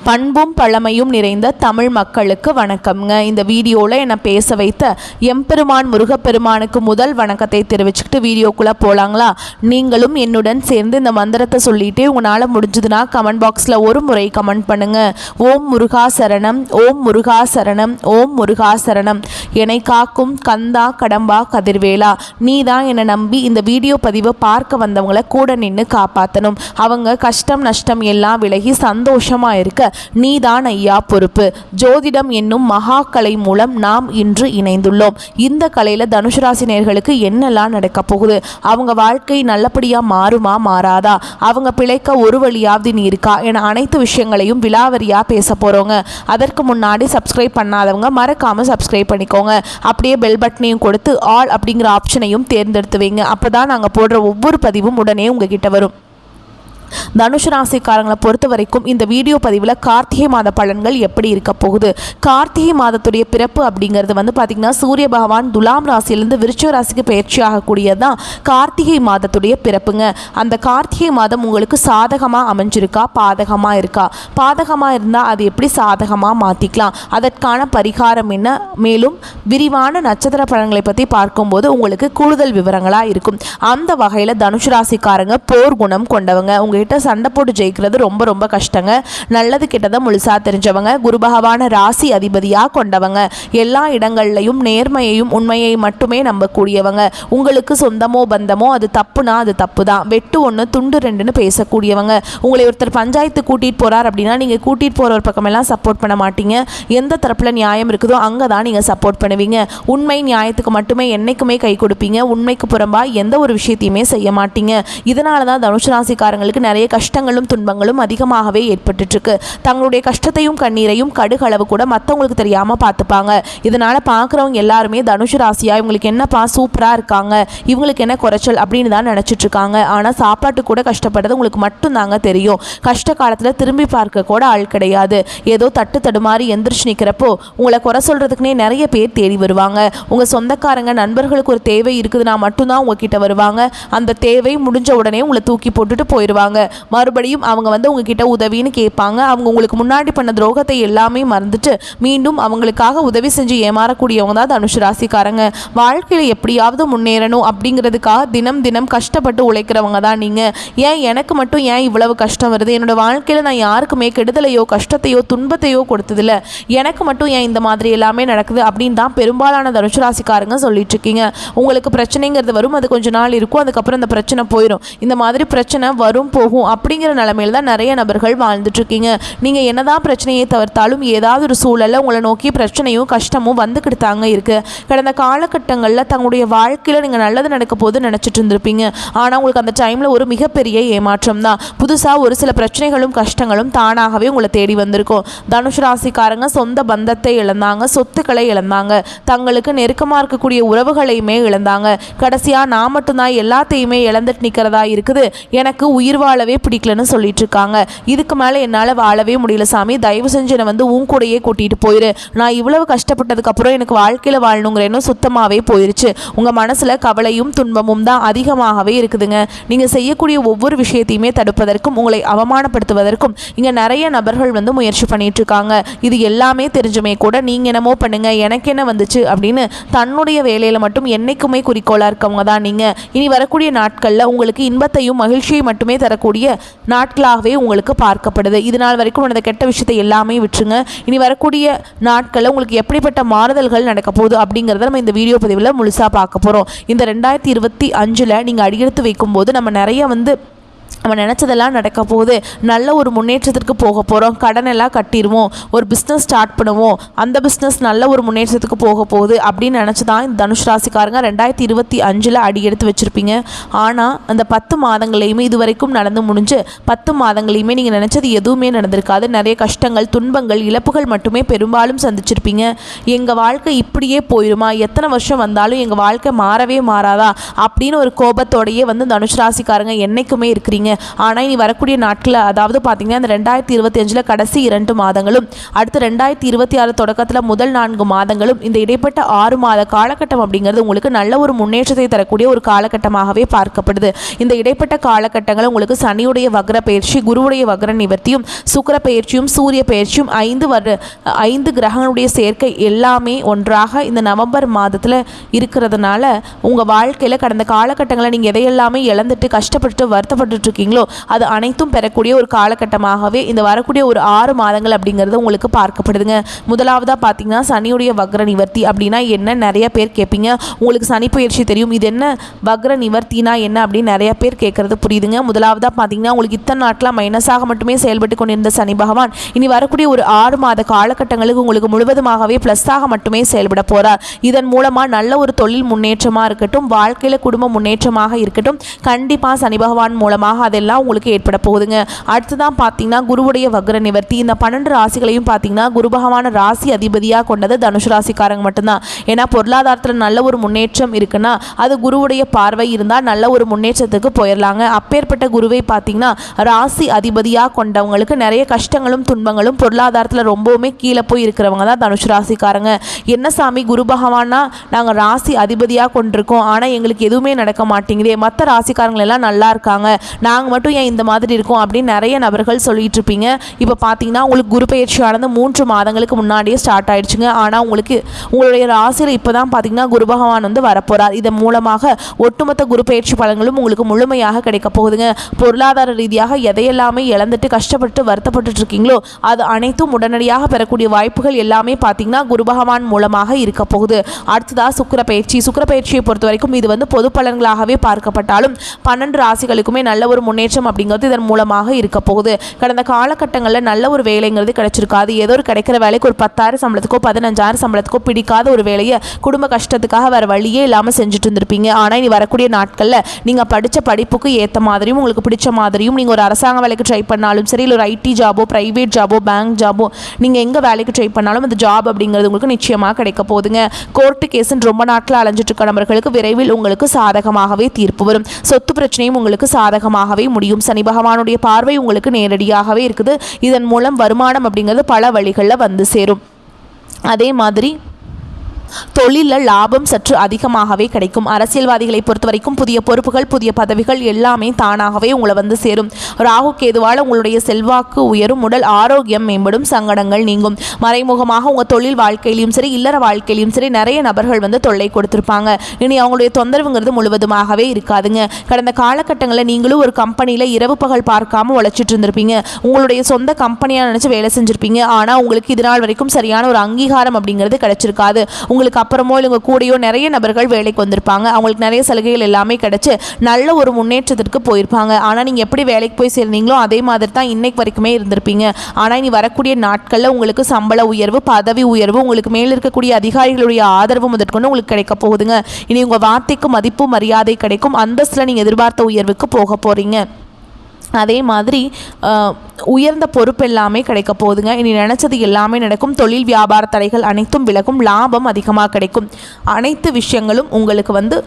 பண்பும் பழமையும் நிறைந்த தமிழ் மக்களுக்கு வணக்கம்ங்க. இந்த வீடியோவில் என்னை பேச வைத்த எம்பெருமான் முருகப்பெருமானுக்கு முதல் வணக்கத்தை தெரிவிச்சுக்கிட்டு வீடியோக்குள்ளே போகலாங்களா? நீங்களும் என்னுடன் சேர்ந்து இந்த மந்திரத்தை சொல்லிட்டு உங்களால் முடிஞ்சதுன்னா கமெண்ட் பாக்ஸில் ஒரு முறை கமெண்ட் பண்ணுங்கள். ஓம் முருகா சரணம், ஓம் முருகா சரணம், ஓம் முருகா சரணம். என்னை காக்கும் கந்தா கடம்பா கதிர்வேலா, நீ தான் என்னை நம்பி இந்த வீடியோ பதிவை பார்க்க வந்தவங்களை கூட நின்று காப்பாற்றணும். அவங்க கஷ்டம் நஷ்டம் எல்லாம் விலகி சந்தோஷமாக இருக்க நீதான் ஐயா பொறுப்பு. ஜோதிடம் என்னும் மகா கலை மூலம் நாம் இன்று இணைந்துள்ளோம். இந்த கலையில் தனுசு ராசி நேயர்களுக்கு என்னெல்லாம் நடக்க போகுது, அவங்க வாழ்க்கை நல்லபடியாக மாறுமா மாறாதா, அவங்க பிழைக்க ஒரு வழியாவது நீ இருக்கா என அனைத்து விஷயங்களையும் விலாவரியாக பேச போகிறோங்க. அதற்கு முன்னாடி சப்ஸ்கிரைப் பண்ணாதவங்க மறக்காமல் சப்ஸ்கிரைப் பண்ணிக்கோங்க. அப்படியே பெல் பட்டனையும் கொடுத்து ஆல் அப்படிங்கிற ஆப்ஷனையும் தேர்ந்தெடுத்து வைங்க. அப்போ தான் நாங்கள் போடுற ஒவ்வொரு பதிவும் உடனே உங்ககிட்ட வரும். தனுஷு ராசிக்காரங்களை பொறுத்த வரைக்கும் இந்த வீடியோ பதிவில் கார்த்திகை மாத பலன்கள் எப்படி இருக்க போகுது. கார்த்திகை மாதத்துடைய பிறப்பு அப்படிங்கிறது பார்த்திங்கன்னா சூரிய பகவான் துலாம் ராசியிலேருந்து விருச்சிக ராசிக்கு பயிற்சி ஆகக்கூடியது தான் கார்த்திகை மாதத்துடைய பிறப்புங்க. அந்த கார்த்திகை மாதம் உங்களுக்கு சாதகமாக அமைஞ்சிருக்கா பாதகமாக இருக்கா? பாதகமாக இருந்தால் அது எப்படி சாதகமாக மாற்றிக்கலாம், அதற்கான பரிகாரம் என்ன, மேலும் விரிவான நட்சத்திர பலன்களை பற்றி பார்க்கும்போது உங்களுக்கு கூடுதல் விவரங்களாக இருக்கும். அந்த வகையில் தனுஷு ராசிக்காரங்க போர் குணம் கொண்டவங்க. உங்ககிட்ட சண்டை போட்டு ஜெயிக்கிறது ரொம்ப ரொம்ப கஷ்டங்க. நல்லது கெட்டதை முழுசா தெரிஞ்சவங்க, குரு பகவான ராசி அதிபதியாக கொண்டவங்க, எல்லா இடங்கள்லையும் நேர்மையையும் உண்மையை மட்டுமே நம்பக்கூடியவங்க. உங்களுக்கு சொந்தமோ பந்தமோ அது தப்புனா அது தப்பு தான், வெட்டு ஒன்று துண்டு ரெண்டுன்னு பேசக்கூடியவங்க. உங்களை ஒருத்தர் பஞ்சாயத்து கூட்டிகிட்டு போகிறார் அப்படின்னா நீங்கள் கூட்டிகிட்டு போகிற ஒரு பக்கமெல்லாம் சப்போர்ட் பண்ண மாட்டீங்க. எந்த தரப்பில் நியாயம் இருக்குதோ அங்கே தான் நீங்கள் சப்போர்ட் பண்ணுவீங்க. உண்மை நியாயத்துக்கு மட்டுமே என்றைக்குமே கை கொடுப்பீங்க. உண்மைக்கு புறம்பா எந்த ஒரு விஷயத்தையுமே செய்ய மாட்டீங்க. இதனால தான் தனுஷு ராசிக்காரங்களுக்கு நிறைய கஷ்டங்களும் துன்பங்களும் அதிகமாகவே ஏற்பட்டுருக்கு. தங்களுடைய கஷ்டத்தையும் கண்ணீரையும் கடுகளவு கூட மற்றவங்களுக்கு தெரியாமல் பார்த்துப்பாங்க. இதனால் பார்க்குறவங்க எல்லாருமே தனுஷு ராசியா இவங்களுக்கு என்னப்பா சூப்பராக இருக்காங்க, இவங்களுக்கு என்ன குறைச்சல் அப்படின்னு தான் நினச்சிட்டு இருக்காங்க. ஆனால் சாப்பாட்டு கூட கஷ்டப்படுறது உங்களுக்கு மட்டும்தாங்க தெரியும். கஷ்ட காலத்தில் திரும்பி பார்க்க கூட ஆள் கிடையாது. ஏதோ தட்டு தடுமாறி எந்திரிச்சு நிற்கிறப்போ உங்களை குறை சொல்கிறதுக்குனே நிறைய பேர் தேடி வருவாங்க. உங்கள் சொந்தக்காரங்க நண்பர்களுக்கு ஒரு தேவை இருக்குதுன்னா மட்டும்தான் உங்ககிட்ட வருவாங்க. அந்த தேவை முடிஞ்ச உடனே உங்களை தூக்கி போட்டுட்டு போயிடுவாங்க. மறுபடியும் அவங்க உங்ககிட்ட உதவின்னு கேட்பாங்க. அவங்க உங்களுக்கு முன்னாடி பண்ண துரோகத்தை எல்லாமே மறந்துட்டு மீண்டும் அவங்களுக்காக உதவி செஞ்சு ஏமாறக்கூடியவங்க தான் தனுஷு ராசிக்காரங்க. வாழ்க்கையில் எப்படியாவது முன்னேறணும் அப்படிங்கிறதுக்காக தினம் தினம் கஷ்டப்பட்டு உழைக்கிறவங்க தான் நீங்கள். ஏன் எனக்கு மட்டும் ஏன் இவ்வளவு கஷ்டம் வருது, என்னோட வாழ்க்கையில் நான் யாருக்குமே கெடுதலையோ கஷ்டத்தையோ துன்பத்தையோ கொடுத்ததில்ல, எனக்கு மட்டும் ஏன் இந்த மாதிரி எல்லாமே நடக்குது அப்படின்னு தான் பெரும்பாலான தனுஷு ராசிக்காரங்க சொல்லிட்டு இருக்கீங்க. உங்களுக்கு பிரச்சனைங்கிறது வரும், அது கொஞ்ச நாள் இருக்கும், அதுக்கப்புறம் அந்த பிரச்சனை போயிடும். இந்த மாதிரி பிரச்சனை வரும் போகும் அப்படிங்கிற நிலைமையில் தான் நிறைய நபர்கள் வாழ்ந்துட்டு இருக்கீங்க. நீங்கள் என்னதான் பிரச்சனையை தவிர்த்தாலும் ஏதாவது ஒரு சூழலில் உங்களை நோக்கி பிரச்சனையும் கஷ்டமும் வந்துக்கிட்டு தாங்க இருக்குது. கடந்த காலகட்டங்களில் தங்களுடைய வாழ்க்கையில் நீங்கள் நல்லது நடக்க போது நினச்சிட்டு இருந்திருப்பீங்க. ஆனால் உங்களுக்கு அந்த டைமில் ஒரு மிகப்பெரிய ஏமாற்றம் தான். புதுசாக ஒரு சில பிரச்சனைகளும் கஷ்டங்களும் தானாகவே உங்களை தேடி வந்திருக்கும். தனுஷு ராசிக்காரங்க சொந்த பந்தத்தை இழந்தாங்க, சொத்துக்களை இழந்தாங்க, தங்களுக்கு நெருக்கமாக இருக்கக்கூடிய உறவுகளையுமே இழந்தாங்க. கடைசியாக நான் மட்டும்தான் எல்லாத்தையுமே இழந்துட்டு நிற்கிறதா இருக்குது, எனக்கு உயிர் வாழவே பிடிக்கலன்னு சொல்லிட்டு இருக்காங்க. இதுக்கு மேலே என்னால் வாழவே முடியல சாமி, தயவு செஞ்சு என்னை உன் கூடையே கூட்டிகிட்டு போயிரு. நான் இவ்வளவு கஷ்டப்பட்டதுக்கப்புறம் எனக்கு வாழ்க்கையில் வாழணுங்கிறேன்னு சுத்தமாகவே போயிருச்சு. உங்கள் மனசில் கவலையும் துன்பமும் தான் அதிகமாகவே இருக்குதுங்க. நீங்கள் செய்யக்கூடிய ஒவ்வொரு விஷயத்தையுமே தடுப்பதற்கும் உங்களை அவமானப்படுத்துவதற்கும் இங்கே நிறைய நபர்கள் முயற்சி பண்ணிட்டு இருக்காங்க. இது எல்லாமே தெரிஞ்சுமே கூட நீங்கள் என்னமோ பண்ணுங்க எனக்கு என்ன வந்துச்சு அப்படின்னு தன்னுடைய வேலையில் மட்டும் என்னைக்குமே குறிக்கோளாக இருக்கவங்க தான் நீங்கள். இனி வரக்கூடிய நாட்களில் உங்களுக்கு இன்பத்தையும் மகிழ்ச்சியை மட்டுமே தரக்கூடிய நாட்களாகவே உங்களுக்கு பார்க்கப்படுது. இது நாள் வரைக்கும் நடந்த கெட்ட விஷயத்தை எல்லாமே விட்டுருங்க. இனி வரக்கூடிய நாட்களில் உங்களுக்கு எப்படிப்பட்ட மாறுதல்கள் நடக்க போகுது அப்படிங்கிறத நம்ம இந்த வீடியோ பதிவில் முழுசாக பார்க்க போகிறோம். இந்த 2025 நீங்கள் அடியெடுத்து வைக்கும்போது நம்ம நிறைய நம்ம நினச்சதெல்லாம் நடக்க போகுது. நல்ல ஒரு முன்னேற்றத்திற்கு போக போகிறோம். கடனெல்லாம் கட்டிடுவோம், ஒரு பிஸ்னஸ் ஸ்டார்ட் பண்ணுவோம், அந்த பிஸ்னஸ் நல்ல ஒரு முன்னேற்றத்துக்கு போக போகுது அப்படின்னு நினச்சி தான் இந்த தனுஷ் ராசிக்காரங்க 2025 அடி எடுத்து வச்சுருப்பீங்க. ஆனால் அந்த 10 மாதங்களையுமே இது வரைக்கும் நடந்து முடிஞ்சு 10 மாதங்களையுமே நீங்கள் நினச்சது எதுவுமே நடந்திருக்காது. நிறைய கஷ்டங்கள் துன்பங்கள் இழப்புகள் மட்டுமே பெரும்பாலும் சந்திச்சிருப்பீங்க. எங்கள் வாழ்க்கை இப்படியே போயிடுமா, எத்தனை வருஷம் வந்தாலும் எங்கள் வாழ்க்கை மாறவே மாறாதா அப்படின்னு ஒரு கோபத்தோடையே தனுஷ் ராசிக்காரங்க என்றைக்குமே இருக்கிறீங்க. இருந்தீங்க. ஆனால் இனி வரக்கூடிய நாட்களில், அதாவது பார்த்தீங்கன்னா இந்த 2025 கடைசி 2 மாதங்களும், அடுத்து 2026 தொடக்கத்தில் முதல் 4 மாதங்களும், இந்த இடைப்பட்ட 6 மாத காலகட்டம் அப்படிங்கிறது உங்களுக்கு நல்ல ஒரு முன்னேற்றத்தை தரக்கூடிய ஒரு காலகட்டமாகவே பார்க்கப்படுது. இந்த இடைப்பட்ட காலகட்டங்கள் உங்களுக்கு சனியுடைய வக்ர பயிற்சி, குருவுடைய வக்ர நிவர்த்தியும், சுக்கிர பயிற்சியும், சூரிய பயிற்சியும், 5 கிரகங்களுடைய சேர்க்கை எல்லாமே ஒன்றாக இந்த நவம்பர் மாதத்தில் இருக்கிறதுனால உங்கள் வாழ்க்கையில் கடந்த காலகட்டங்களில் நீங்கள் எதையெல்லாமே இழந்துட்டு கஷ்டப்பட்டு வருத்தப்பட்டு இருக்கீங்களோ அது அனைத்தும் பெறக்கூடிய ஒரு காலகட்டமாகவே இந்த வரக்கூடிய ஒரு 6 மாதங்கள் அப்படிங்கிறது உங்களுக்கு பார்க்கப்படுதுங்க. முதலாவதாக பார்த்தீங்கன்னா சனியுடைய வக்ர நிவர்த்தி அப்படின்னா என்ன, நிறைய பேர் கேட்பீங்க. உங்களுக்கு சனி பயிற்சி தெரியும், இது என்ன வக்ர நிவர்த்தினா என்ன அப்படின்னு நிறைய பேர் கேட்கறது புரியுதுங்க. முதலாவதாக பார்த்தீங்கன்னா உங்களுக்கு இத்தனை நாட்களாக மைனஸாக மட்டுமே செயல்பட்டு கொண்டிருந்த சனி பகவான் இனி வரக்கூடிய ஒரு 6 மாத காலகட்டங்களுக்கு உங்களுக்கு முழுவதுமாகவே ப்ளஸ்ஸாக மட்டுமே செயல்பட போகிறார். இதன் மூலமாக நல்ல ஒரு தொழில் முன்னேற்றமாக இருக்கட்டும், வாழ்க்கையில் குடும்ப முன்னேற்றமாக இருக்கட்டும், கண்டிப்பாக சனி பகவான் மூலமாக அதெல்லாம் உங்களுக்கு ஏற்பட போகுதுங்க. அடுத்துதான் பார்த்தீங்கன்னா குருவுடைய வக்ர நிவர்த்தி. இந்த 12 ராசிகளையும் பார்த்தீங்கன்னா குரு பகவான ராசி அதிபதியாக கொண்டது தனுசு ராசிக்காரங்க மட்டும்தான். ஏன்னா பொருளாதாரத்தில் நல்ல ஒரு முன்னேற்றம் இருக்குன்னா அது குருவுடைய பார்வை இருந்தால் நல்ல ஒரு முன்னேற்றத்துக்கு போயிடலாங்க. அப்பேற்பட்ட குருவை பார்த்தீங்கன்னா ராசி அதிபதியாக கொண்டவங்களுக்கு நிறைய கஷ்டங்களும் துன்பங்களும், பொருளாதாரத்தில் ரொம்பவுமே கீழே போய் இருக்கிறவங்க தான் தனுசு ராசிக்காரங்க. என்ன சாமி, குரு பகவானா நாங்கள் ராசி அதிபதியாக கொண்டிருக்கோம், ஆனால் எங்களுக்கு எதுவுமே நடக்க மாட்டேங்குதே, மற்ற ராசிக்காரங்கள் எல்லாம் நல்லா இருக்காங்க, நாங்கள் மட்டும் ஏன் இந்த மாதிரி இருக்கோம் அப்படின்னு நிறைய நபர்கள் சொல்லிட்டு இருப்பீங்க. இப்போ பார்த்தீங்கன்னா உங்களுக்கு குரு பயிற்சியானது 3 மாதங்களுக்கு முன்னாடியே ஸ்டார்ட் ஆயிடுச்சுங்க. ஆனால் உங்களுடைய ராசியில் இப்போ தான் பார்த்தீங்கன்னா குரு பகவான் வந்து வரப்போகிறார். இதன் மூலமாக ஒட்டுமொத்த குரு பயிற்சி பலன்களும் உங்களுக்கு முழுமையாக கிடைக்க போகுதுங்க. பொருளாதார ரீதியாக எதையெல்லாமே இழந்துட்டு கஷ்டப்பட்டு வருத்தப்பட்டு இருக்கீங்களோ அது அனைத்தும் உடனடியாக பெறக்கூடிய வாய்ப்புகள் எல்லாமே பார்த்தீங்கன்னா குரு பகவான் மூலமாக இருக்க போகுது. அடுத்ததாக சுக்கிர பயிற்சி. சுக்கிர பயிற்சியை பொறுத்த வரைக்கும் இது வந்து பொது பலன்களாகவே பார்க்கப்பட்டாலும் 12 ராசிகளுக்குமே நல்ல ஒரு முன்னேற்றம் அப்படிங்கிறது இதன் மூலமாக இருக்க போகுது. கடந்த காலகட்டங்களில் நல்ல ஒரு வேலைங்கிறது கிடைச்சிருக்காது. ஏதோ ஒரு கிடைக்கிற வேலைக்கு ஒரு 10,000 சம்பளத்துக்கோ 15,000 சம்பளத்துக்கோ பிடிக்காத ஒரு வேலையை குடும்ப கஷ்டத்துக்காக வேறு வழியே இல்லாமல் செஞ்சுட்டு இருந்திருப்பீங்க. ஆனால் இனி வரக்கூடிய நாட்களில் நீங்கள் படித்த படிப்புக்கு ஏற்ற மாதிரியும் உங்களுக்கு பிடிச்ச மாதிரியும் நீங்கள் ஒரு அரசாங்க வேலைக்கு ட்ரை பண்ணாலும் சரி, இல்லை ஒரு ஐடி ஜாபோ, ப்ரைவேட் ஜாபோ, பேங்க் ஜாபோ, நீங்கள் எங்கே வேலைக்கு ட்ரை பண்ணாலும் அந்த ஜாப் அப்படிங்கிறது உங்களுக்கு நிச்சயமாக கிடைக்க போகுதுங்க. கோர்ட்டு கேஸுன்னு ரொம்ப நாட்கள் அலைஞ்சிட்டு இருக்க நபர்களுக்கு விரைவில் உங்களுக்கு சாதகமாகவே தீர்ப்பு வரும். சொத்து பிரச்சனையும் உங்களுக்கு சாதகமாகவே முடியும். சனி பகவானுடைய பார்வை உங்களுக்கு நேரடியாகவே இருக்குது. இதன் மூலம் வருமானம் அப்படிங்கிறது பல வழிகளில் வந்து சேரும். அதே மாதிரி தொழிலில் லாபம் சற்று அதிகமாகவே கிடைக்கும். அரசியல்வாதிகளை பொறுத்த வரைக்கும் புதிய பொறுப்புகள், புதிய பதவிகள் எல்லாமே தானாகவே உங்களை வந்து சேரும். ராகு கேதுவால் உங்களுடைய செல்வாக்கு உயரும், உடல் ஆரோக்கியம் மேம்படும், சங்கடங்கள் நீங்கும். மறைமுகமாக உங்கள் தொழில் வாழ்க்கையிலையும் சரி, இல்லற வாழ்க்கையிலையும் சரி நிறைய நபர்கள் வந்து தொல்லை கொடுத்துருப்பாங்க. இனி அவங்களுடைய தொந்தரவுங்கிறது முழுவதுமாகவே இருக்காதுங்க. கடந்த காலகட்டங்களில் நீங்களும் ஒரு கம்பெனியில் இரவு பகல் பார்க்காம உழைச்சிட்டு இருந்திருப்பீங்க. உங்களுடைய சொந்த கம்பெனியாக நினச்சி வேலை செஞ்சுருப்பீங்க. ஆனால் உங்களுக்கு இதனால் வரைக்கும் சரியான ஒரு அங்கீகாரம் அப்படிங்கிறது கிடைச்சிருக்காது. உங்களுக்கு அப்புறமோ இல்லை கூடயோ நிறைய நபர்கள் வேலைக்கு வந்திருப்பாங்க. அவங்களுக்கு நிறைய சலுகைகள் எல்லாமே கிடைச்சி நல்ல ஒரு முன்னேற்றத்திற்கு போயிருப்பாங்க. ஆனால் நீங்கள் எப்படி வேலைக்கு போய் சேர்ந்தீங்களோ அதே மாதிரி தான் இன்னைக்கு வரைக்குமே இருந்திருப்பீங்க. ஆனால் இனி வரக்கூடிய நாட்களில் உங்களுக்கு சம்பள உயர்வு, பதவி உயர்வு, உங்களுக்கு மேல் இருக்கக்கூடிய அதிகாரிகளுடைய ஆதரவு முதற்கொண்டு உங்களுக்கு கிடைக்க போகுதுங்க. இனி உங்கள் வார்த்தைக்கு மதிப்பு மரியாதை கிடைக்கும். அந்தஸ்தில் நீங்கள் எதிர்பார்த்த உயர்வுக்கு போக போகிறீங்க. அதே மாதிரி உயர்ந்த பொறுப்பு எல்லாமே கிடைக்க போகுதுங்க. இனி நினச்சது எல்லாமே நடக்கும். தொழில் வியாபார தடைகள் அனைத்தும் விலகும். லாபம் அதிகமாக கிடைக்கும். அனைத்து விஷயங்களும் உங்களுக்கு வந்து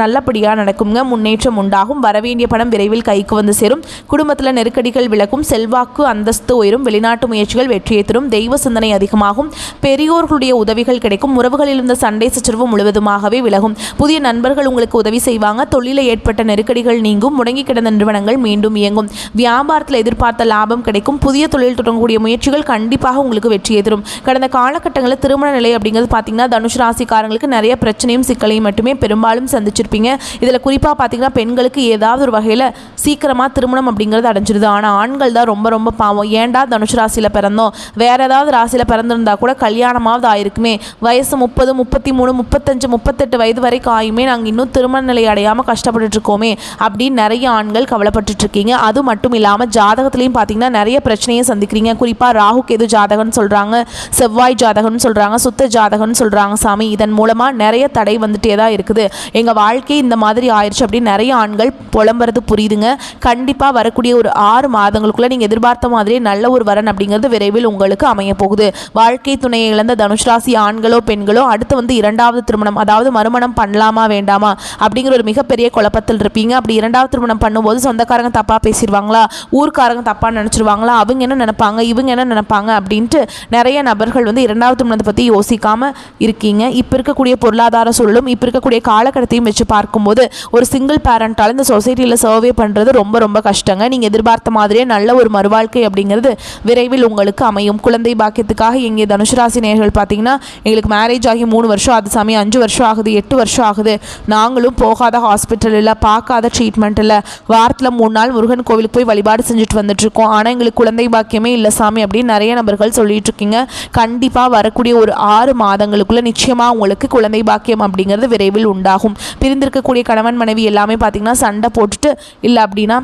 நல்லபடியாக நடக்குங்க. முன்னேற்றம் உண்டாகும். வரவேண்டிய பணம் விரைவில் கைக்கு வந்து சேரும். குடும்பத்தில் நெருக்கடிகள் விலகும். செல்வாக்கு அந்தஸ்து உயரும். வெளிநாட்டு முயற்சிகள் வெற்றியை தரும். தெய்வ சிந்தனை அதிகமாகும். பெரியோர்களுடைய உதவிகள் கிடைக்கும். உறவுகளில் இருந்த சண்டை சச்சரவு முழுவதுமாகவே விலகும். புதிய நண்பர்கள் உங்களுக்கு உதவி செய்வாங்க. தொழிலில் ஏற்பட்ட நெருக்கடிகள் நீங்கும். முடங்கி கிடந்த நிறுவனங்கள் மீண்டும் இயங்கும். வியாபாரத்தில் எதிர்பார்த்த லாபம் கிடைக்கும். புதிய தொழில் தொடங்கக்கூடிய முயற்சிகள் கண்டிப்பாக உங்களுக்கு வெற்றியை தரும். கடந்த காலகட்டங்களில் திருமண நிலை அப்படிங்கிறது பார்த்தீங்கன்னா தனுஷ் ராசிக்காரங்களுக்கு நிறைய பிரச்சனையும் சிக்கலையும் மட்டுமே பெரும்பாலும் சந்திச்சிருப்பீங்க. இதில் குறிப்பாக பார்த்தீங்கன்னா பெண்களுக்கு ஏதாவது ஒரு வகையில் சீக்கிரமாக திருமணம் அப்படிங்கிறது அடைஞ்சிருது. ஆனால் ஆண்கள் தான் ரொம்ப ரொம்ப பாவம். ஏன்டா தனுஷ் ராசியில் பிறந்தோம், வேறு ஏதாவது ராசியில் பிறந்திருந்தா கூட கல்யாணமாவது ஆயிருக்குமே, வயசு 30, 33, 35, 38 வயது வரைக்கும் ஆயுமே நாங்கள் இன்னும் திருமண நிலை அடையாமல் கஷ்டப்பட்டுட்டு இருக்கோமே அப்படின்னு நிறைய ஆண்கள் கவலைப்பட்டு இருக்கீங்க. அது மட்டும் இல்லாமல் ஜாதகத்திலையும் பார்த்தீங்கன்னா நிறைய பிரச்சனையை சந்திக்கிறீங்க. குறிப்பாக ராகு கேது ஜாதகம்னு சொல்கிறாங்க, செவ்வாய் ஜாதகம்னு சொல்கிறாங்க, சுத்த ஜாதகம்னு சொல்கிறாங்க. சாமி, இதன் மூலமாக நிறைய தடை வந்துட்டே தான் இருக்குது, எங்கள் வாழ்க்கை இந்த மாதிரி ஆயிடுச்சு அப்படின்னு நிறைய ஆண்கள் புலம்புறது புரியுதுங்க. கண்டிப்பாக வரக்கூடிய ஒரு 6 மாதங்களுக்குள்ளே நீங்கள் எதிர்பார்த்த மாதிரியே நல்ல ஒரு வரன் அப்படிங்கிறது விரைவில் உங்களுக்கு அமைய போகுது. வாழ்க்கை துணையை இழந்த தனுஷ் ராசி ஆண்களோ பெண்களோ அடுத்து வந்து 2வது திருமணம், அதாவது மறுமணம் பண்ணலாமா வேண்டாமா அப்படிங்கிற ஒரு மிகப்பெரிய குழப்பத்தில் இருப்பீங்க. அப்படி 2வது திருமணம் பண்ணும்போது சொந்தக்காரங்க தப்பாக பேசிடுவாங்களா, ஊர்க்காரங்க தப்பாக நினச்சிருவாங்களா, அவங்க என்ன நினைப்பாங்க, இவங்க என்ன நினைப்பாங்க அப்படின்ட்டு நிறைய நபர்கள் வந்து 2வது திருமணத்தை பற்றி யோசிக்காமல் இருக்கீங்க. இப்போ இருக்கக்கூடிய பொருளாதார சூழலும் இப்போ இருக்கக்கூடிய காலகட்டத்தையும் வச்சு பார்க்கும்போது ஒரு சிங்கிள் பேரண்டால் இந்த சொசைட்டியில் சர்வே பண்ணுறது ரொம்ப ரொம்ப கஷ்டங்க. நீங்கள் எதிர்பார்த்த மாதிரியே நல்ல ஒரு மறுவாழ்க்கை அப்படிங்கிறது விரைவில் உங்களுக்கு அமையும். குழந்தை பாக்கியத்துக்காக எங்கே தனுசு ராசி நேயர்கள் பார்த்தீங்கன்னா, எங்களுக்கு மேரேஜ் ஆகி 3 வருஷம் ஆகுது சாமி, 5 வருஷம் ஆகுது, 8 வருஷம் ஆகுது, நாங்களும் போகாத ஹாஸ்பிட்டல் இல்லை, பார்க்காத ட்ரீட்மெண்ட் இல்லை, வாரத்தில் 3 நாள் முருகன் கோவிலுக்கு போய் வழிபாடு செஞ்சுட்டு வந்துட்டுருக்கோம், ஆனால் எங்களுக்கு குழந்தை பாக்கியமே இல்லை சாமி அப்படின்னு நிறைய நபர்கள் சொல்லிட்டு இருக்கீங்க. கண்டிப்பாக வரக்கூடிய ஒரு 6 மாதங்களுக்குள்ள நிச்சயமாக உங்களுக்கு குழந்தை பாக்கியம் அப்படிங்கிறது விரைவில் உண்டாகும். பிரிந்திருக்கக்கூடிய கணவன் மனைவி எல்லாமே பார்த்தீங்கன்னா சண்டை போட்டுட்டு இல்லை அப்படின்னா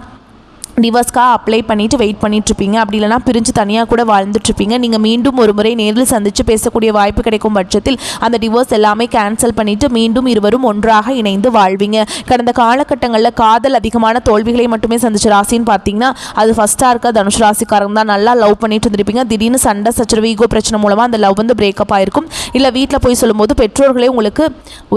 டிவோர்ஸ்க்காக அப்ளை பண்ணிவிட்டு வெயிட் பண்ணிகிட்ருப்பீங்க. அப்படி இல்லைனா பிரிஞ்சு தனியாக கூட வாழ்ந்துட்டுருப்பீங்க. நீங்கள் மீண்டும் ஒரு முறை நேரில் சந்தித்து பேசக்கூடிய வாய்ப்பு கிடைக்கும் பட்சத்தில் அந்த டிவோர்ஸ் எல்லாமே கேன்சல் பண்ணிவிட்டு மீண்டும் இருவரும் ஒன்றாக இணைந்து வாழ்வீங்க. கடந்த காலகட்டங்களில் காதல் அதிகமான தோல்விகளை மட்டுமே சந்திச்ச ராசின்னு பார்த்தீங்கன்னா அது ஃபஸ்ட்டாக இருக்க தனுஷ் ராசிக்காரங்க தான். நல்லா லவ் பண்ணிட்டு இருந்திருப்பீங்க, திடீர்னு சண்டை சச்சரவு ஈகோ பிரச்சனை மூலமாக அந்த லவ் வந்து பிரேக்கப் ஆகிருக்கும். இல்லை வீட்டில் போய் சொல்லும்போது பெற்றோர்களே உங்களுக்கு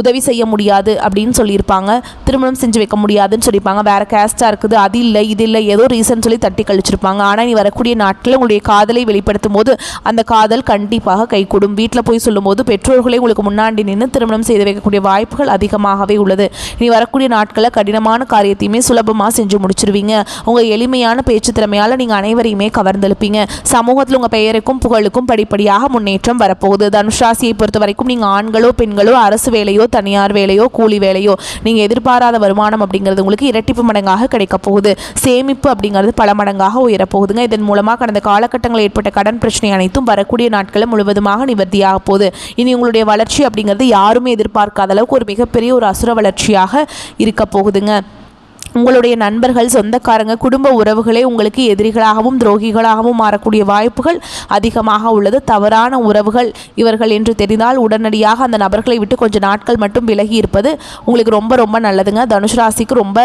உதவி செய்ய முடியாது அப்படின்னு சொல்லியிருப்பாங்க, திருமணம் செஞ்சு வைக்க முடியாதுன்னு சொல்லியிருப்பாங்க, வேறு கேஸ்ட்டாக இருக்குது, அது இல்லை இது இல்லை ஏதோ ரீசன் சொல்லி தட்டி கழிச்சிருப்பாங்க. ஆனால் நீ வரக்கூடிய நாட்களில் உங்களுடைய காதலை வெளிப்படுத்தும் போது அந்த காதல் கண்டிப்பாக கைகூடும். வீட்டில் போய் சொல்லும்போது பெற்றோர்களே உங்களுக்கு முன்னாடி நின்று திருமணம் செய்து வைக்கக்கூடிய வாய்ப்புகள் அதிகமாகவே உள்ளது. நீ வரக்கூடிய நாட்களில் கடினமான காரியத்தையுமே சுலபமாக செஞ்சு முடிச்சிருவீங்க. உங்கள் எளிமையான பேச்சு திறமையால் நீங்கள் அனைவரையுமே கவர்ந்தெழுப்பீங்க. சமூகத்தில் உங்கள் பெயருக்கும் புகழுக்கும் படிப்படியாக முன்னேற்றம் வரப்போகுது. தனுஷ் ராசியை பொறுத்த வரைக்கும் நீங்கள் ஆண்களோ பெண்களோ அரசு வேலையோ தனியார் வேலையோ கூலி வேலையோ நீங்கள் எதிர்பாராத வருமானம் அப்படிங்கிறது உங்களுக்கு இரட்டிப்பு மடங்காக கிடைக்க போகுது. சேமிப்பு அப்படிங்கிறது பல மடங்காக உயரப்போகுதுங்க. இதன் மூலமாக கடந்த காலகட்டங்களில் ஏற்பட்ட கடன் பிரச்சனை அனைத்தும் வரக்கூடிய நாட்களில் முழுவதுமாக நிவர்த்தியாக போகுது. இனி உங்களுடைய வளர்ச்சி அப்படிங்கிறது யாருமே எதிர்பார்க்காத அளவுக்கு ஒரு மிகப்பெரிய ஒரு அசுர வளர்ச்சியாக இருக்க போகுதுங்க. உங்களுடைய நண்பர்கள் சொந்தக்காரங்க குடும்ப உறவுகளே உங்களுக்கு எதிரிகளாகவும் துரோகிகளாகவும் மாறக்கூடிய வாய்ப்புகள் அதிகமாக உள்ளது. தவறான உறவுகள் இவர்கள் என்று தெரிந்தால் உடனடியாக அந்த நபர்களை விட்டு கொஞ்சம் நாட்கள் மட்டும் விலகி இருப்பது உங்களுக்கு ரொம்ப ரொம்ப நல்லதுங்க. தனுஷ் ராசிக்கு ரொம்ப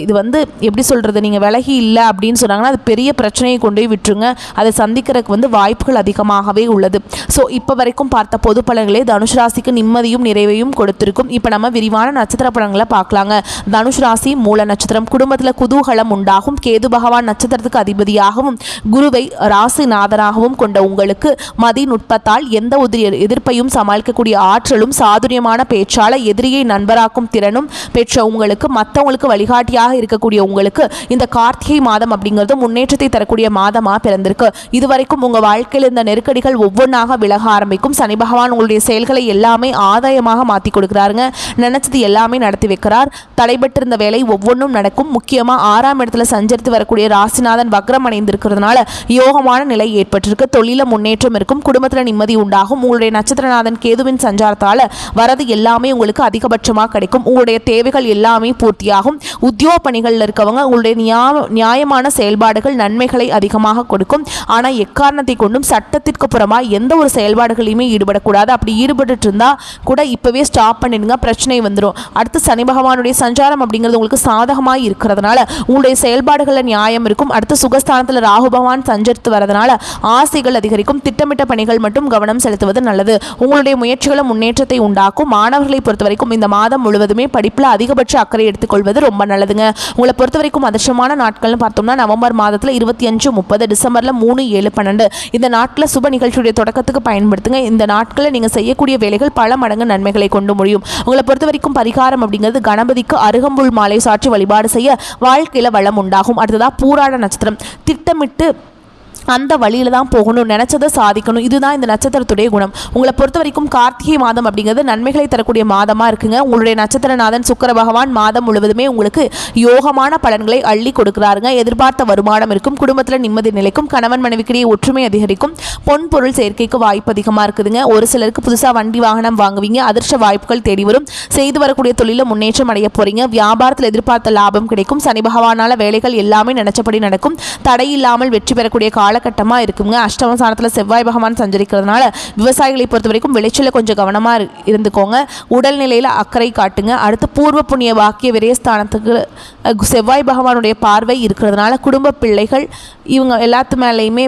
இது வந்து எப்படி சொல்கிறது, நீங்கள் விலகி இல்லை அப்படின்னு சொன்னாங்கன்னா அது பெரிய பிரச்சனையை கொண்டு போய் விட்டுருங்க. அதை சந்திக்கிறதுக்கு வந்து வாய்ப்புகள் அதிகமாகவே உள்ளது. ஸோ இப்போ வரைக்கும் பார்த்த பொது பலன்களே தனுஷ் ராசிக்கு நிம்மதியும் நிறைவையும் கொடுத்திருக்கும். இப்போ நம்ம விரிவான நட்சத்திர பலன்களை பார்க்கலாங்க. தனுஷ் ராசி மூல நட்சத்திரம். குடும்பத்தில் குதூகலம் உண்டாகும். கேது பகவான் நட்சத்திரத்துக்கு அதிபதியாகவும் குருவை ராசிநாதனாகவும் கொண்ட உங்களுக்கு மதிநுட்பத்தால் எந்த எதிர்ப்பையும் சமாளிக்கக்கூடிய ஆற்றலும் சாதுரியமான பேச்சால எதிரியை நண்பராக்கும் திறனும் பெற்ற உங்களுக்கு, மற்றவங்களுக்கு வழிகாட்டியாக இருக்கக்கூடிய உங்களுக்கு இந்த கார்த்திகை மாதம் அப்படிங்கிறது முன்னேற்றத்தை தரக்கூடிய மாதமாக பிறந்திருக்கு. இதுவரைக்கும் உங்கள் வாழ்க்கையில் இந்த நெருக்கடிகள் ஒவ்வொன்றாக விலக ஆரம்பிக்கும். சனி பகவான் உங்களுடைய செயல்களை எல்லாமே ஆதாயமாக மாற்றி கொடுக்குறாருங்க. நினைச்சது எல்லாமே நடத்தி வைக்கிறார். தடைபட்டிருந்த வேலை ஒவ்வொன்றும் நடக்கும். முக்கியமாக 6ஆம் இடத்துல சஞ்சரித்து வரக்கூடிய ராசிநாதன் வக்ரம் அடைந்திருக்கிறதுனால யோகமான நிலை ஏற்பட்டிருக்கு. தொழில முன்னேற்றம் இருக்கும். குடும்பத்தில் நிம்மதி உண்டாகும். உங்களுடைய நட்சத்திரநாதன் கேதுவின் சஞ்சாரத்தால் வரது எல்லாமே உங்களுக்கு அதிகபட்சமாக கிடைக்கும். உங்களுடைய தேவைகள் எல்லாமே பூர்த்தியாகும். உத்தியோக பணிகளில் இருக்கவங்க உங்களுடைய நியாயமான செயல்பாடுகள் நன்மைகளை அதிகமாக கொடுக்கும். ஆனால் எக்காரணத்தை கொண்டும் சட்டத்திற்கு புறமாக எந்த ஒரு செயல்பாடுகளையுமே ஈடுபடக்கூடாது. அப்படி ஈடுபட்டு இருந்தா கூட இப்பவே ஸ்டாப் பண்ணிடுங்க, பிரச்சனை வந்துடும். அடுத்து சனி பகவானுடைய சஞ்சாரம் அப்படிங்கிறது உங்களுக்கு சாதகமாக இருக்கிறதுனால உங்களுடைய செயல்பாடுகளில் நியாயம் இருக்கும். அடுத்து சுகஸ்தானத்தில் ராகு பகவான் சஞ்சரித்து வரதுனால ஆசைகள் அதிகரிக்கும். திட்டமிட்ட பணிகள் மட்டும் கவனம் செலுத்துவது நல்லது. உங்களுடைய முயற்சிகளும் முன்னேற்றத்தை உண்டாக்கும். மாணவர்களை பொறுத்த வரைக்கும் இந்த மாதம் முழுவதுமே படிப்பில் அதிகபட்ச அக்கறை எடுத்துக்கொள்வது ரொம்ப நல்லதுங்க. உங்களை பொறுத்த வரைக்கும் அதிர்ஷ்டமான நாட்கள்னு பார்த்தோம்னா நவம்பர் மாதத்தில் 25, 30, டிசம்பரில் 3, 7, 12 இந்த நாட்களில் சுப நிகழ்ச்சியுடைய தொடக்கத்துக்கு பயன்படுத்துங்க. இந்த நாட்களில் நீங்கள் செய்யக்கூடிய வேலைகள் பல மடங்கு நன்மைகளை கொண்டு முடியும். உங்களை பொறுத்த வரைக்கும் பரிகாரம் அப்படிங்கிறது கணபதிக்கு அருகம்புல் மாலை சாற்றி வழிபாடு செய்ய வாழ்க்கையில் வளம் உண்டாகும். அடுத்ததாக பூராட நட்சத்திரம். திட்டமிட்டு அந்த வழியில் தான் போகணும், நினச்சதை சாதிக்கணும். இதுதான் இந்த நட்சத்திரத்துடைய குணம். உங்களை பொறுத்த வரைக்கும் கார்த்திகை மாதம் அப்படிங்கிறது நன்மைகளை தரக்கூடிய மாதமாக இருக்குங்க. உங்களுடைய நட்சத்திரநாதன் சுக்கிர பகவான் மாதம் முழுவதுமே உங்களுக்கு யோகமான பலன்களை அள்ளி கொடுக்குறாருங்க. எதிர்பார்த்த வருமானம் இருக்கும், குடும்பத்தில் நிம்மதி நிலைக்கும், கணவன் மனைவிக்கிடையே ஒற்றுமை அதிகரிக்கும், பொன் பொருள் சேர்க்கைக்கு வாய்ப்பு அதிகமாக இருக்குதுங்க. ஒரு சிலருக்கு புதுசாக வண்டி வாகனம் வாங்குவீங்க, அதிர்ஷ்ட வாய்ப்புகள் தேடி வரும். செய்து வரக்கூடிய தொழிலில் முன்னேற்றம் அடைய போறீங்க. வியாபாரத்தில் எதிர்பார்த்த லாபம் கிடைக்கும். சனி பகவானால வேலைகள் எல்லாமே நினைச்சபடி நடக்கும். தடையில்லாமல் வெற்றி பெறக்கூடிய காலகட்டமாக இருக்குங்க. அஷ்டம ஸ்தானத்தில் செவ்வாய் பகவான் சஞ்சரிக்கிறதுனால விவசாயிகளை பொறுத்த வரைக்கும் விளைச்சல கொஞ்சம் கவனமாக இருந்துக்கோங்க. உடல்நிலையில் அக்கறை காட்டுங்க. அடுத்து பூர்வ புண்ணிய வாக்கிய விரயஸ்தானத்துக்கு செவ்வாய் பகவானுடைய பார்வை இருக்கிறதுனால குடும்ப பிள்ளைகள் இவங்க எல்லாத்து மேலேயுமே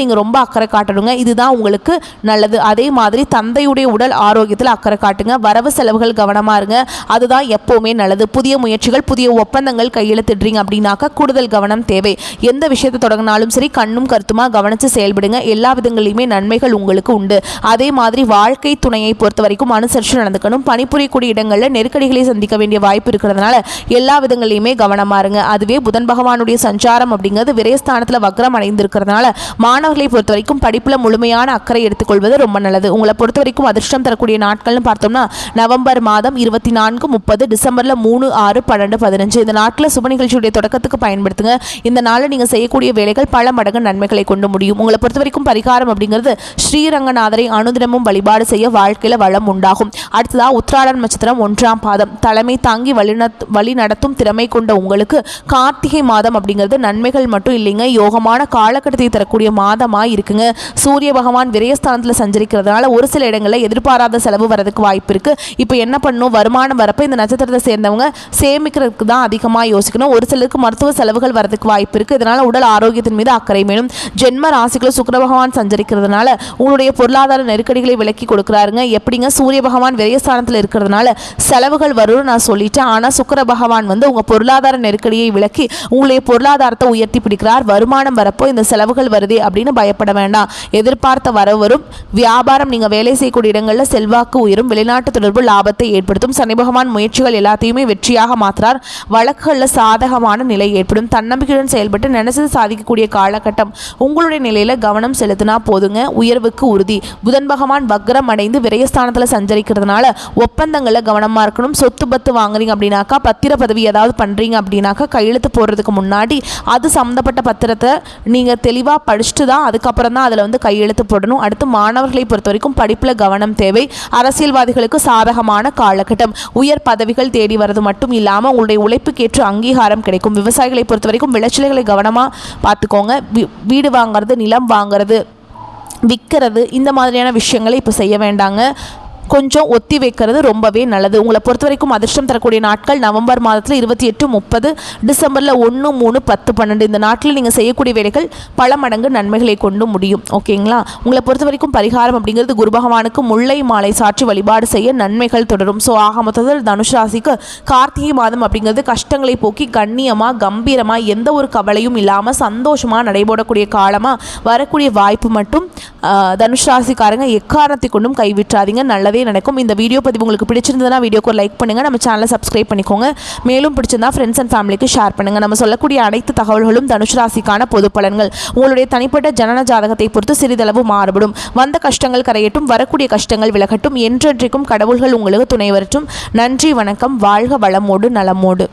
நீங்கள் ரொம்ப அக்கறை காட்டணுங்க. இதுதான் உங்களுக்கு நல்லது. அதே மாதிரி தந்தையுடைய உடல் ஆரோக்கியத்தில் அக்கறை காட்டுங்க. வரவு செலவுகள் கவனமாக இருங்க. அதுதான் எப்போவுமே நல்லது. புதிய முயற்சிகள், புதிய ஒப்பந்தங்கள் கையெழுத்திடுறீங்க அப்படின்னாக்கா கூடுதல் கவனம் தேவை. எந்த விஷயத்தை தொடங்கினாலும் சரி கண்ணும் கருத்துமா கவனித்து செயல்படுங்க. எல்லா விதங்களிலுமே நன்மைகள் உங்களுக்கு உண்டு. அதே மாதிரி வாழ்க்கை துணையை பொறுத்த வரைக்கும் அனுசரித்து நடந்துக்கணும். பணிபுரியக்கூடிய இடங்களில் நெருக்கடிகளை சந்திக்க வேண்டிய வாய்ப்பு இருக்கிறதுனால எல்லா விதங்களிலுமே கவனமாக இருங்க. அதுவே புதன் பகவானுடைய சஞ்சாரம் அப்படிங்கிறது விரயஸ்தானத்தில் வக்ரம் அடைந்திருக்கிறதுனால மாணவர்களை பொறுத்த வரைக்கும் படிப்பில் முழுமையான அக்கறை எடுத்துக்கொள்வது ரொம்ப நல்லது. உங்களை பொறுத்த வரைக்கும் அதிர்ஷ்டம் தரக்கூடிய நாட்கள்னு பார்த்தோம்னா நவம்பர் மாதம் 24, 30, டிசம்பரில் 3, 6, 12, 15 இந்த நாட்களில் சுப நிகழ்ச்சியுடைய தொடக்கத்துக்கு பயன்படுத்துங்க. இந்த நாளில் நீங்கள் செய்யக்கூடிய வேலைகள் பல மடங்கு நன்மைகளை கொண்டு முடியும். உங்களை பொறுத்த வரைக்கும் பரிகாரம் அப்படிங்கிறது ஸ்ரீரங்கநாதரை அனுதினமும் வழிபாடு செய்ய வாழ்க்கையில் வளம் உண்டாகும். அடுத்ததாக உத்திராடம் நட்சத்திரம் 1ஆம் பாதம் தலைமை தாங்கி வழி நடத்தும் திறமை கொண்ட உங்களுக்கு கார்த்திகை மாதம் அப்படிங்கிறது நன்மைகள் மட்டும் இல்லைங்க, யோகமான காலகட்டத்தை தரக்கூடிய மாதமாக இருக்குங்க. சூரிய பகவான் விரயஸ்தானத்தில் சஞ்சரிக்கிறதுனால ஒரு சில இடங்களில் எதிர்பாராத செலவு வரதுக்கு வாய்ப்பு இருக்குது. இப்போ என்ன பண்ணணும், வருமானம் வரப்போ இந்த நட்சத்திரத்தை சேர்ந்தவங்க சேமிக்கிறதுக்கு தான் அதிகமாக யோசிக்கணும். ஒரு சிலருக்கு மருத்துவ செலவுகள் வரதுக்கு வாய்ப்பு இருக்குது. இதனால் உடல் ஆரோக்கியத்தின் மீது அக்கறை வேணும். ஜென்ம ராசிக்குள்ள சுக்கிர பகவான் சஞ்சரிக்கிறதுனால உங்களுடைய பொருளாதார நெருக்கடிகளை விலக்கி கொடுக்குறாருங்க. எப்படிங்க, சூரிய பகவான் விரயஸ்தானத்தில் இருக்கிறதுனால செலவுகள் வரும்னு நான் சொல்லிட்டேன். ஆனால் சுக்கிர பகவான் உங்கள் பொருளாதார நெருக்கடியை விலக்கி உங்களுடைய பொருளாதாரத்தை உயர்த்தி பிடிக்கிறார். வருமானம் வரப்போ இந்த செலவுகள் வருதே அப்படின்னு பயப்பட வேண்டாம். எதிர்பார்த்த வரவு வரும். வியாபாரம், நீங்கள் வேலை செய்யக்கூடிய இடங்களில் செல்வாக்கு உயரும். வெளிநாட்டு தொடர்பு லாபத்தை ஏற்படுத்தும். சனி பகவான் முயற்சிகள் எல்லாத்தையுமே வெற்றியாக மாற்றுறார். வழக்குகளில் சாதகமான நிலை ஏற்படும். தன்னம்பிக்கையுடன் செயல்பட்டு நினைச்சது சாதிக்கக்கூடிய காலகட்டம். உங்களுடைய நிலையில் கவனம் செலுத்தினா போதுங்க, உயர்வுக்கு உறுதி. புதன் பகவான் வக்ரம் அடைந்து விரயஸ்தானத்தில் சஞ்சரிக்கிறதுனால ஒப்பந்தங்களில் கவனமாக இருக்கணும். சொத்து பத்து வாங்குறீங்க அப்படின்னாக்கா, பத்திர பதவி ஏதாவது பண்ணுறீங்க அப்படின்னாக்கா கையெழுத்து போடுறதுக்கு முன்னாடி அது சம்மந்தப்பட்ட பத்திரத்தை நீங்கள் தெளிவாக படிச்சுட்டு தான் அதுக்கப்புறம் தான் அதில் கையெழுத்து போடணும். அடுத்து மாணவர்களை பொறுத்த வரைக்கும் படிப்பில் கவனம் தேவை. அரசியல்வாதிகளுக்கு சாதகமான காலகட்டம். உயர் பதவிகள் தேடி வர்றது மட்டும் இல்லாமல் உங்களுடைய உழைப்புக்கேற்ற அங்கீகாரம் கிடைக்கும். விவசாயிகளை பொறுத்த வரைக்கும் விளைச்சல்களை கவனமாக பார்த்துக்கோங்க. வீடு வாங்கிறது, நிலம் வாங்கிறது, விற்கிறது, இந்த மாதிரியான விஷயங்களை இப்போ செய்ய வேண்டாங்க. கொஞ்சம் ஒத்தி வைக்கிறது ரொம்பவே நல்லது. உங்களை பொறுத்த வரைக்கும் அதிர்ஷ்டம் தரக்கூடிய நாட்கள் நவம்பர் மாதத்தில் 28, 30, டிசம்பரில் 1, 3, 10, 12 இந்த நாட்டில் நீங்கள் செய்யக்கூடிய வேலைகள் பல மடங்கு நன்மைகளை கொண்டு முடியும். ஓகேங்களா? உங்களை பொறுத்த வரைக்கும் பரிகாரம் அப்படிங்கிறது குரு பகவானுக்கு முல்லை மாலை சாற்றி வழிபாடு செய்ய நன்மைகள் தொடரும். ஸோ ஆக மொத்தத்தில் தனுஷ் ராசிக்கு கார்த்திகை மாதம் அப்படிங்கிறது கஷ்டங்களை போக்கி கண்ணியமாக கம்பீரமாக எந்த ஒரு கவலையும் இல்லாமல் சந்தோஷமாக நடைபெறக்கூடிய காலமாக வரக்கூடிய வாய்ப்பு மட்டும் தனுஷ் ராசிக்காரங்க எக்காரணத்தை கொண்டும் கைவிட்டாதீங்க. நல்லதே நடக்கும். இந்த வீடியோ பதிவு உங்களுக்கு பிடிச்சிருந்ததுன்னா வீடியோக்கு ஒரு லைக் பண்ணுங்கள். நம்ம சேனலை சப்ஸ்கிரைப் பண்ணிக்கோங்க. மேலும் பிடிச்சிருந்தா ஃப்ரெண்ட்ஸ் அண்ட் ஃபேமிலிக்கு ஷேர் பண்ணுங்கள். நம்ம சொல்லக்கூடிய அனைத்து தகவல்களும் தனுஷ் ராசிக்கான பொது பலன்கள். உங்களுடைய தனிப்பட்ட ஜனன ஜாதகத்தை பொறுத்து சிறிதளவு மாறுபடும். வந்த கஷ்டங்கள் கரையட்டும், வரக்கூடிய கஷ்டங்கள் விலகட்டும். என்றென்றைக்கும் கடவுள்கள் உங்களுக்கு துணை வரட்டும். நன்றி, வணக்கம். வாழ்க வளமோடு நலமோடு.